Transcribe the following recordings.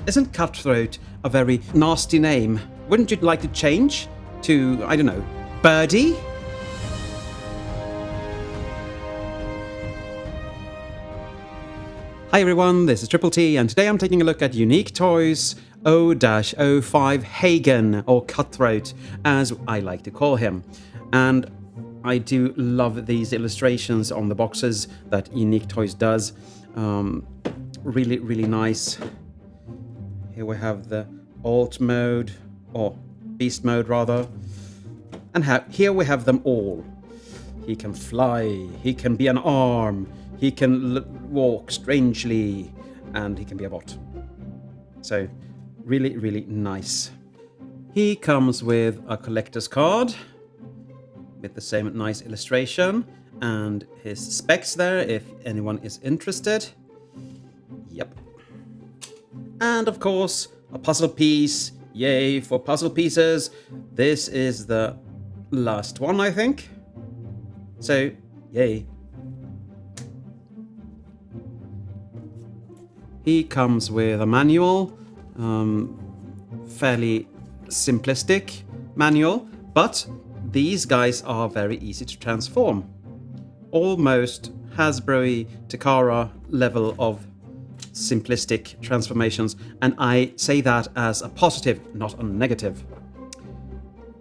Isn't Cutthroat a very nasty name? Wouldn't you like to change to, I don't know, Birdie? Hi everyone, this is Triple T, and today I'm taking a look at Unique Toys O-05 Hagen, or Cutthroat, as I like to call him. And I do love these illustrations on the boxes that Unique Toys does. Really, really nice. Here we have the alt mode, or beast mode rather. And here we have them all. He can fly, he can be an arm, he can walk strangely, and he can be a bot. So, really, really nice. He comes with a collector's card with the same nice illustration and his specs there if anyone is interested. Yep. And of course, a puzzle piece. Yay for puzzle pieces. This is the last one, I think. So, yay. He comes with a manual, fairly simplistic manual, but these guys are very easy to transform. Almost Hasbro-y Takara level of simplistic transformations, and I say that as a positive, not a negative.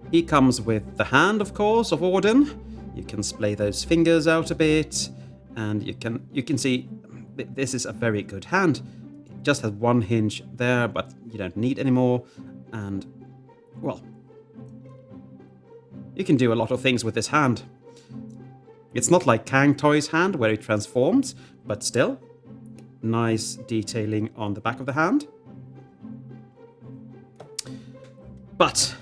He comes with the hand, of course, of Odin. You can splay those fingers out a bit, and you can see this is a very good hand. It just has one hinge there, but you don't need any more. And, well, you can do a lot of things with this hand. It's not like Kang Toy's hand, where it transforms, but still, nice detailing on the back of the hand. But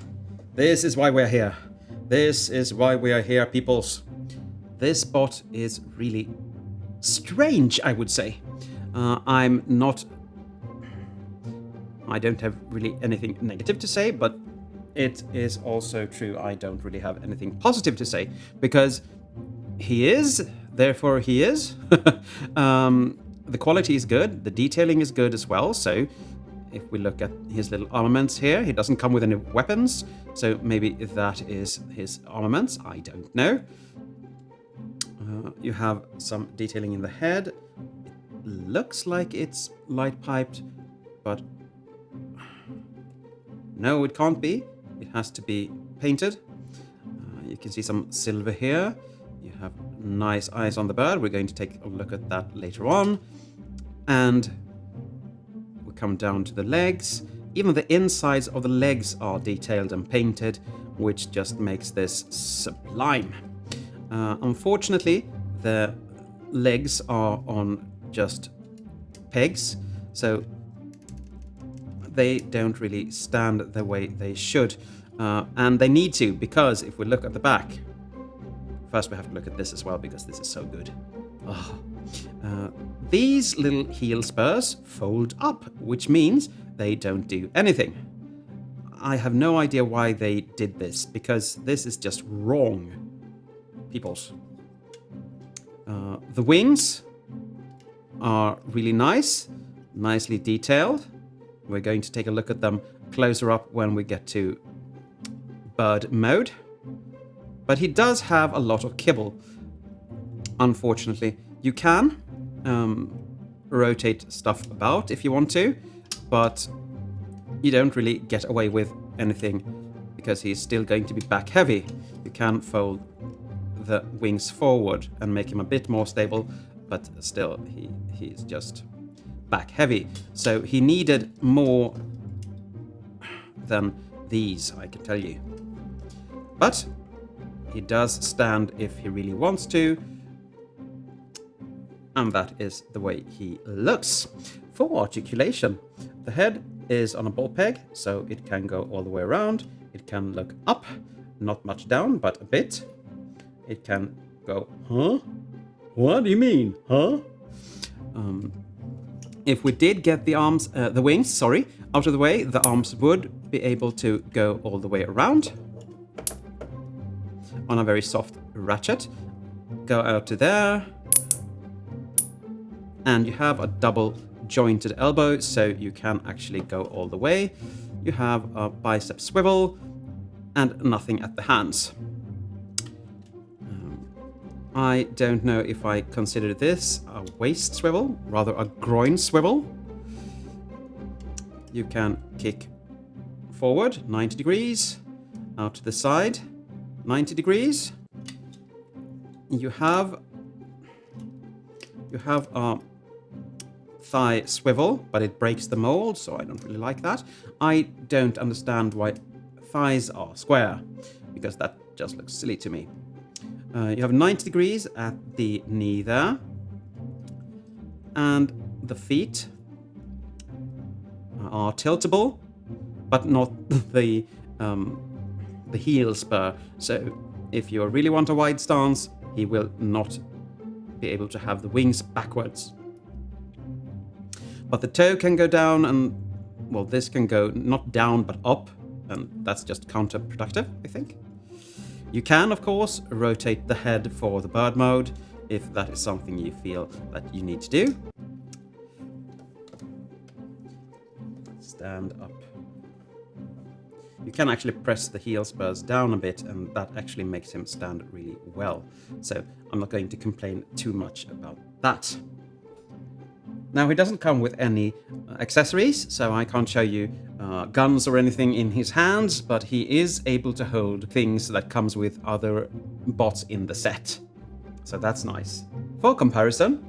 this is why we're here. This is why we are here, peoples. This bot is really strange, I would say. I don't have really anything negative to say, but it is also true I don't really have anything positive to say, because he is, therefore he is. The quality is good, the detailing is good as well, so if we look at his little armaments here, he doesn't come with any weapons, so maybe that is his armaments, I don't know. You have some detailing in the head. It looks like it's light piped, but no, it can't be. It has to be painted. You can see some silver here. You have nice eyes on the bird. We're going to take a look at that later on. And we come down to the legs. Even the insides of the legs are detailed and painted, which just makes this sublime. Unfortunately, the legs are on just pegs, so they don't really stand the way they should. And they need to, because if we look at the back, first we have to look at this as well, because this is so good. These little heel spurs fold up, which means they don't do anything. I have no idea why they did this, because this is just wrong, peoples. The wings are really nice, nicely detailed. We're going to take a look at them closer up when we get to bird mode. But he does have a lot of kibble, unfortunately. You can rotate stuff about if you want to, but you don't really get away with anything because he's still going to be back heavy. You can fold the wings forward and make him a bit more stable, but still he's just back heavy. So he needed more than these, I can tell you. But he does stand if he really wants to, and that is the way he looks. For articulation, the head is on a ball peg, so it can go all the way around. It can look up, not much down, but a bit. It can go, huh? What do you mean, huh? If we did get the wings, out of the way, the arms would be able to go all the way around on a very soft ratchet. Go out to there. And you have a double jointed elbow, so you can actually go all the way. You have a bicep swivel and nothing at the hands. I don't know if I consider this a waist swivel, rather a groin swivel. You can kick forward 90 degrees, out to the side 90 degrees. You have a thigh swivel, but it breaks the mold, so I don't really like that. I don't understand why thighs are square, because that just looks silly to me. You have 90 degrees at the knee there. And the feet are tiltable, but not the heel spur. So if you really want a wide stance, he will not be able to have the wings backwards. But the toe can go down and, well, this can go not down but up, and that's just counterproductive, I think. You can, of course, rotate the head for the bird mode if that is something you feel that you need to do. Stand up. You can actually press the heel spurs down a bit, and that actually makes him stand really well. So I'm not going to complain too much about that. Now, he doesn't come with any accessories, so I can't show you guns or anything in his hands, but he is able to hold things that comes with other bots in the set. So that's nice. For comparison,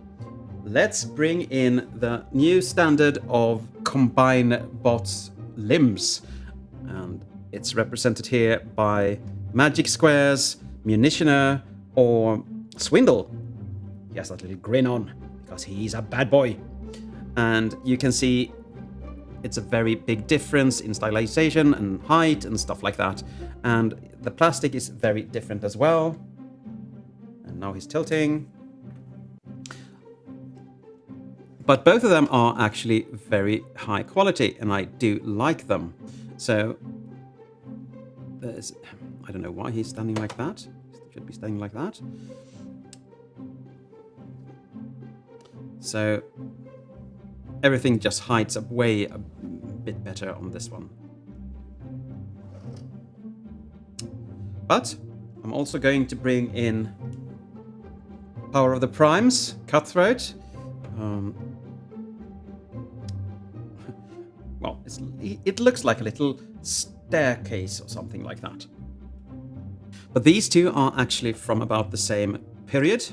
let's bring in the new standard of combine bots limbs. And it's represented here by Magic Squares, Munitioner, or Swindle. He has that little grin on, because he's a bad boy. And you can see it's a very big difference in stylization and height and stuff like that. And the plastic is very different as well. And now he's tilting. But both of them are actually very high quality, and I do like them. So I don't know why he's standing like that. He should be standing like that. So everything just hides up way a bit better on this one. But I'm also going to bring in Power of the Primes, Cutthroat. Well, it looks like a little staircase or something like that. But these two are actually from about the same period,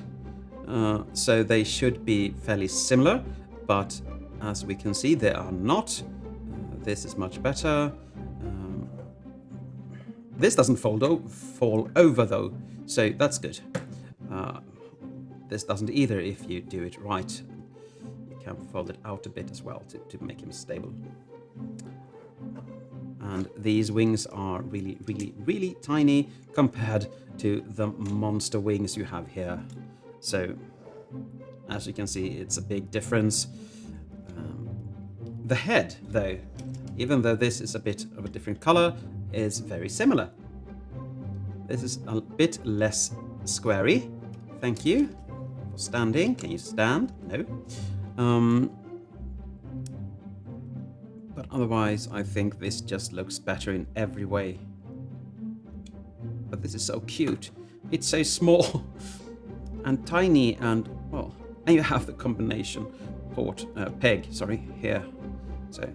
so they should be fairly similar, but as we can see, they are not. This is much better. This doesn't fall over though, so that's good. This doesn't either if you do it right. You can fold it out a bit as well to make him stable. And these wings are really, really, really tiny compared to the monster wings you have here. So, as you can see, it's a big difference. The head, though, even though this is a bit of a different color, is very similar. This is a bit less squarey. Thank you for standing. Can you stand? No. But otherwise, I think this just looks better in every way. But this is so cute. It's so small and tiny, and well, and you have the combination peg, sorry, here. So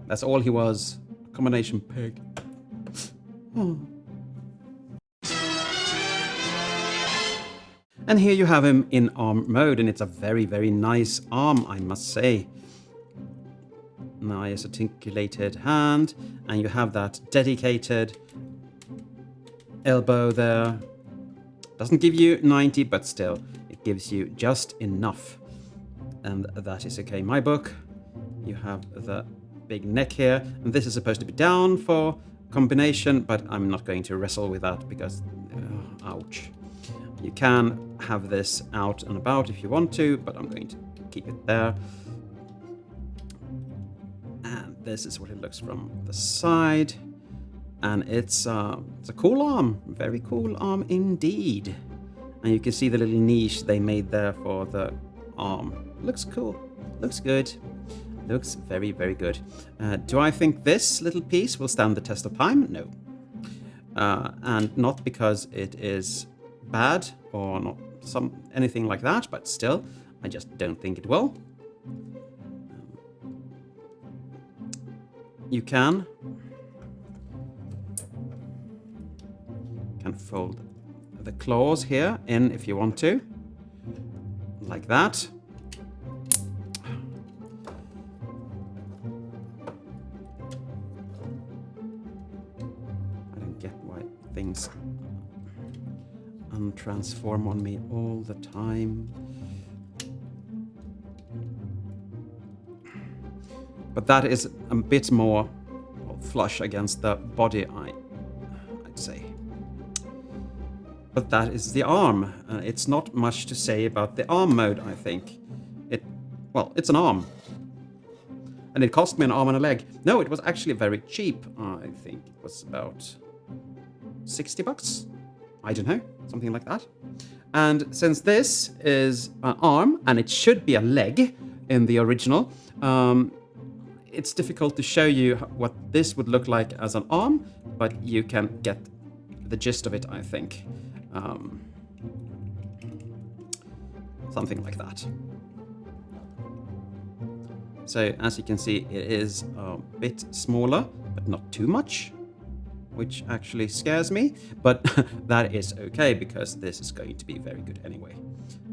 that's all he was, a combination peg. Oh. And here you have him in arm mode, and it's a very, very nice arm, I must say. Nice articulated hand, and you have that dedicated elbow there. Doesn't give you 90, but still, it gives you just enough. And that is okay in my book. You have the big neck here, and this is supposed to be down for combination, but I'm not going to wrestle with that because, ouch. You can have this out and about if you want to, but I'm going to keep it there. And this is what it looks from the side. And it's a cool arm, very cool arm indeed. And you can see the little niche they made there for the arm. Looks cool. looks good. Looks very, very good. Do I think this little piece will stand the test of time? No. And not because it is bad or not anything like that, but still, I just don't think it will. You can fold the claws here in if you want to, like that. I don't get why things untransform on me all the time. But that is a bit more flush against the body, I'd say. But that is the arm. It's not much to say about the arm mode, I think. It's an arm. And it cost me an arm and a leg. No, it was actually very cheap. I think it was about 60 bucks. I don't know, something like that. And since this is an arm, and it should be a leg in the original, it's difficult to show you what this would look like as an arm, but you can get the gist of it, I think. Something like that. So as you can see, it is a bit smaller, but not too much, which actually scares me, but that is okay because this is going to be very good anyway.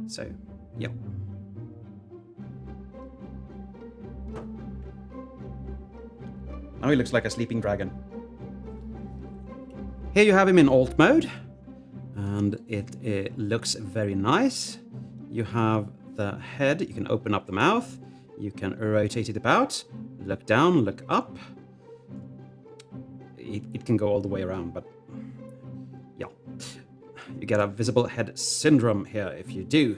So, yeah. Now he looks like a sleeping dragon. Here you have him in alt mode, and it looks very nice. You have the head, you can open up the mouth, you can rotate it about, look down, look up. It can go all the way around, but yeah. You get a visible head syndrome here if you do.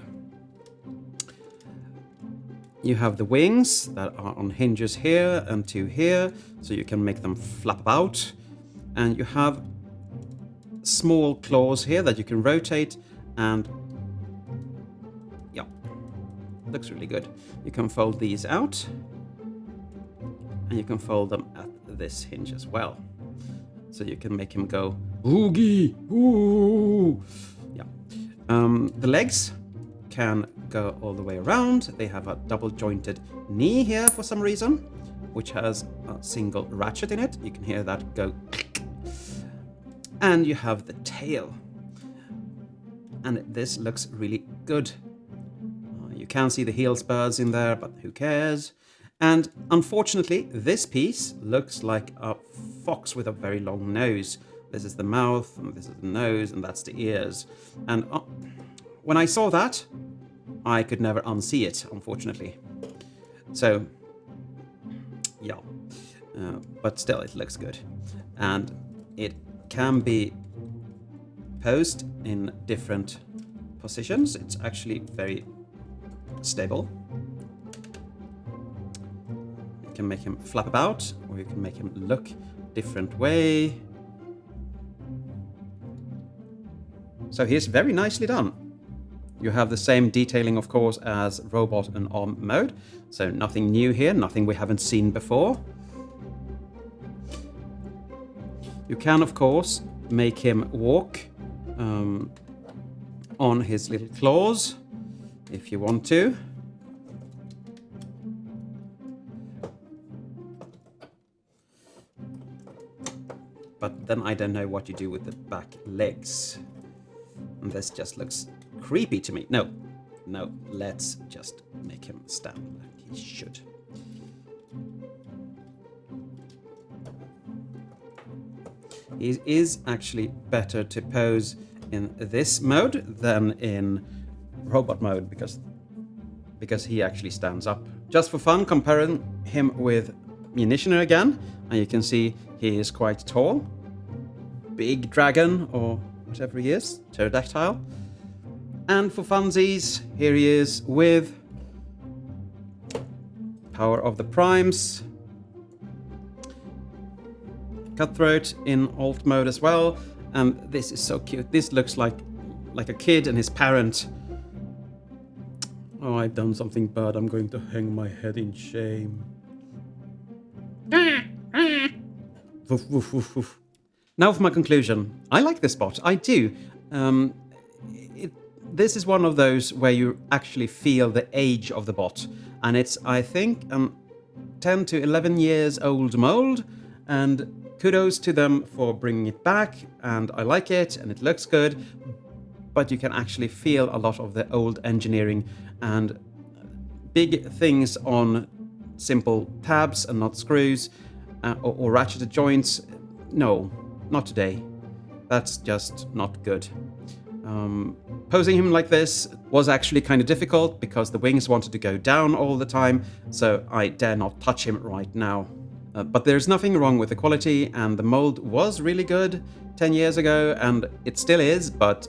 You have the wings that are on hinges here and two here, so you can make them flap about. And you have small claws here that you can rotate, and yeah, looks really good. You can fold these out, and you can fold them at this hinge as well. So you can make him go oogie, ooh. Yeah. The legs can go all the way around. They have a double jointed knee here for some reason, which has a single ratchet in it. You can hear that go. And you have the tail. And this looks really good. You can see the heel spurs in there, but who cares? And unfortunately, this piece looks like a fox with a very long nose. This is the mouth, and this is the nose, and that's the ears. And when I saw that, I could never unsee it, unfortunately. So, yeah. But still, it looks good. And it can be posed in different positions. It's actually very stable. You can make him flap about, or you can make him look different way. So he's very nicely done. You have the same detailing, of course, as robot and arm mode. So nothing new here, nothing we haven't seen before. You can, of course, make him walk on his little claws if you want to. But then I don't know what you do with the back legs. And this just looks creepy to me. No, let's just make him stand like he should. It is actually better to pose in this mode than in robot mode because he actually stands up. Just for fun, comparing him with Munitioner again, and you can see he is quite tall. Big dragon, or whatever he is, pterodactyl. And for funsies, here he is with Power of the Primes. Cutthroat in alt mode as well. And this is so cute. This looks like a kid and his parent. Oh, I've done something bad. I'm going to hang my head in shame. Woof, woof, woof, woof. Now for my conclusion. I like this bot. I do. This is one of those where you actually feel the age of the bot. And it's, I think, 10 to 11 years old mold. And kudos to them for bringing it back. And I like it, and it looks good. But you can actually feel a lot of the old engineering and big things on simple tabs and not screws or ratcheted joints. No, not today. That's just not good. Posing him like this was actually kind of difficult because the wings wanted to go down all the time, so I dare not touch him right now. But there's nothing wrong with the quality, and the mold was really good 10 years ago, and it still is, but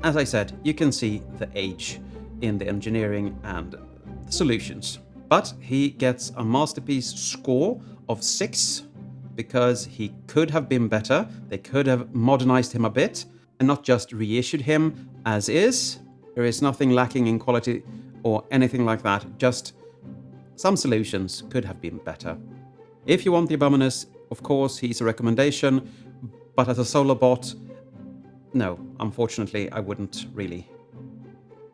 as I said, you can see the age in the engineering and the solutions. But he gets a masterpiece score of 6 because he could have been better. They could have modernized him a bit and not just reissued him as is. There is nothing lacking in quality or anything like that. Just some solutions could have been better. If you want the Abominus, of course, he's a recommendation. But as a solo bot, no, unfortunately, I wouldn't really.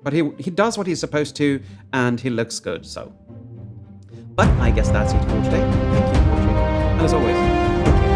But he does what he's supposed to, and he looks good, so. But I guess that's it for today. Thank you for watching. And as always, take care.